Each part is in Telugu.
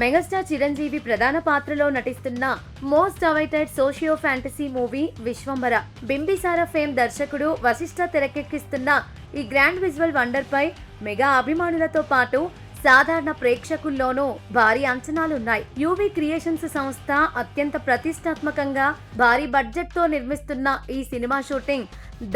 మెగాస్టార్ చిరంజీవి ప్రధాన పాత్రలో నటిస్తున్న most awaited socio fantasy movie Vishwambhara. Bimbisara fame దర్శకుడు వశిష్ఠ తెరకెక్కిస్తున్న ఈ గ్రాండ్ విజువల్ వండర్ పై మెగా అభిమానులతో పాటు సాధారణ ప్రేక్షకుల్లోనూ భారీ అంచనాలున్నాయి. యూవీ క్రియేషన్స్ సంస్థ అత్యంత ప్రతిష్టాత్మకంగా భారీ బడ్జెట్ తో నిర్మిస్తున్న ఈ సినిమా షూటింగ్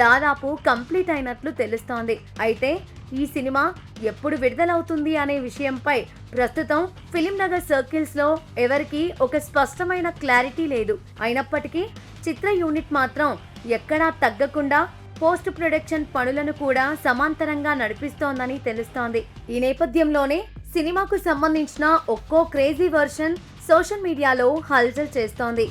దాదాపు కంప్లీట్ అయినట్లు తెలుస్తోంది. అయితే ఈ సినిమా ఎప్పుడు విడుదలవుతుంది అనే విషయంపై ప్రస్తుతం ఫిలిం నగర్ సర్కిల్స్ లో ఎవరికి ఒక స్పష్టమైన క్లారిటీ లేదు. అయినప్పటికీ చిత్ర యూనిట్ మాత్రం ఎక్కడా తగ్గకుండా పోస్ట్ ప్రొడక్షన్ పనులను కూడా సమాంతరంగా నడిపిస్తోందని తెలుస్తోంది. ఈ నేపథ్యంలోనే సినిమాకు సంబంధించిన ఒక్కో క్రేజీ వర్షన్ సోషల్ మీడియాలో హల్చల్ చేస్తోంది.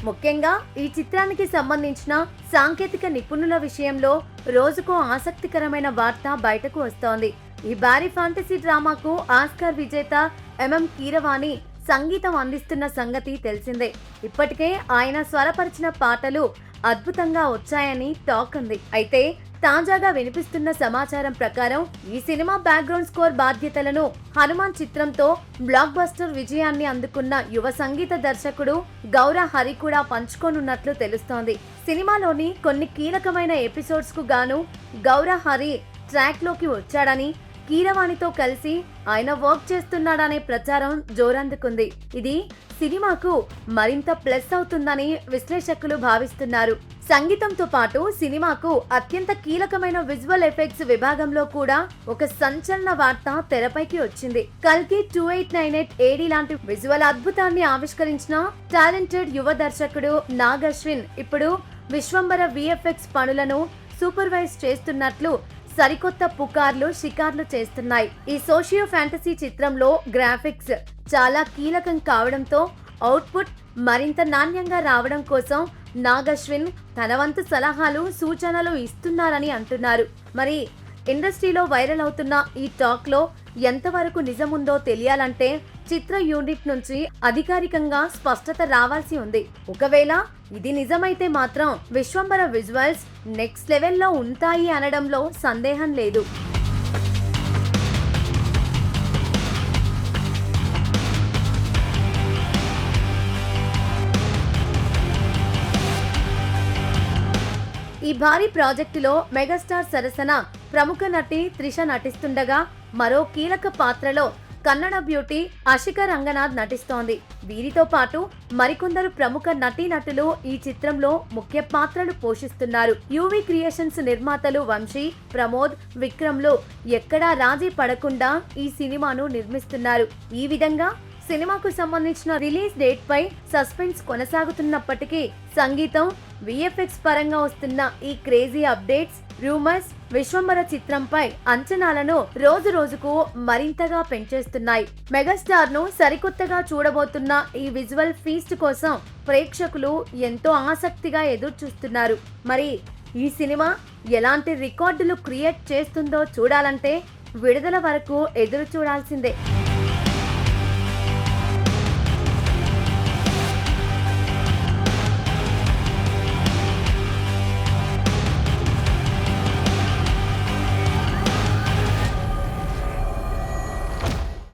ముఖ్యంగా ఈ చిత్రానికి సంబంధించిన సాంకేతిక నిపుణుల విషయంలో రోజుకో ఆసక్తికరమైన వార్త బయటకు వస్తోంది. ఈ భారీ ఫ్యాంటసీ డ్రామాకు ఆస్కార్ విజేత ఎంఎం కీరవాణి సంగీతం అందిస్తున్న సంగతి తెలిసిందే. ఇప్పటికే ఆయన స్వరపరిచిన పాటలు అద్భుతంగా వచ్చాయని టాక్ ఉంది. అయితే తాజాగా వినిపిస్తున్న సమాచారం ప్రకారం ఈ సినిమా బ్యాక్గ్రౌండ్ స్కోర్ బాధ్యతలను హనుమాన్ చిత్రంతో బ్లాక్ బస్టర్ విజయాన్ని అందుకున్న యువ సంగీత దర్శకుడు గౌరా హరి కూడా పంచుకోనున్నట్లు తెలుస్తోంది. సినిమాలోని కొన్ని కీలకమైన ఎపిసోడ్స్ కు గాను గౌరా హరి ట్రాక్ లోకి వచ్చాడని, కీరవాణితో కలిసి ఆయన వర్క్ చేస్తున్నాడనే ప్రచారం జోరందుకుంది. ఇది సినిమాకు మరింత ప్లస్ అవుతుందని విశ్లేషకులు భావిస్తున్నారు. సంగీతంతో పాటు సినిమాకు అత్యంత కీలకమైన విజువల్ ఎఫెక్ట్స్ విభాగంలో కూడా ఒక సంచలన వార్త తెరపైకి వచ్చింది. కల్కి 2898 AD లాంటి విజువల్ అద్భుతాన్ని ఆవిష్కరించిన టాలెంటెడ్ యువ దర్శకుడు నాగ్ అశ్విన్ ఇప్పుడు విశ్వంబర VFX పనులను సూపర్వైజ్ చేస్తున్నట్లు సరికొత్త పుకార్లు షికార్లు చేస్తున్నాయి. ఈ సోషియో ఫ్యాంటసీ చిత్రంలో గ్రాఫిక్స్ చాలా కీలకం కావడంతో అవుట్పుట్ మరింత నాణ్యంగా రావడం కోసం నాగ్ అశ్విన్ తన వంతు సలహాలు సూచనలు ఇస్తున్నారని అంటున్నారు. మరి ఇండస్ట్రీలో వైరల్ అవుతున్న ఈ టాక్ లో ఎంతవరకు నిజముందో తెలియాలంటే చిత్ర యూనిట్ నుంచి అధికారికంగా స్పష్టత రావాల్సి ఉంది. ఒకవేళ ఇది నిజమైతే మాత్రం విశ్వంబర విజువల్స్ నెక్స్ట్ లెవెల్లో ఉంటాయి అనడంలో సందేహం లేదు. ఈ భారీ ప్రాజెక్టులో మెగాస్టార్ సరసన ప్రముఖ నటి త్రిష నటిస్తుండగా మరో కీలక పాత్రలో కన్నడ బ్యూటీ అషికా రంగనాథ్ నటిస్తోంది. వీరితో పాటు మరికొందరు ప్రముఖ నటీనటులు ఈ చిత్రంలో ముఖ్య పాత్రలు పోషిస్తున్నారు. యూవీ క్రియేషన్స్ నిర్మాతలు వంశీ, ప్రమోద్, విక్రమ్లు ఎక్కడా రాజీ పడకుండా ఈ సినిమాను నిర్మిస్తున్నారు. ఈ విధంగా సినిమాకు సంబంధించిన రిలీజ్ డేట్ పై సస్పెన్స్ కొనసాగుతున్నప్పటికీ సంగీతం, VFX పరంగా వస్తున్న ఈ క్రేజీ అప్డేట్స్, రూమర్స్ విశ్వంబర చిత్రంపై అంచనాలను రోజు రోజుకు మరింతగా పెంచేస్తున్నాయి. మెగాస్టార్ ను సరికొత్తగా చూడబోతున్న ఈ విజువల్ ఫీస్ట్ కోసం ప్రేక్షకులు ఎంతో ఆసక్తిగా ఎదురు చూస్తున్నారు. మరి ఈ సినిమా ఎలాంటి రికార్డులు క్రియేట్ చేస్తుందో చూడాలంటే విడుదల వరకు ఎదురు చూడాల్సిందే.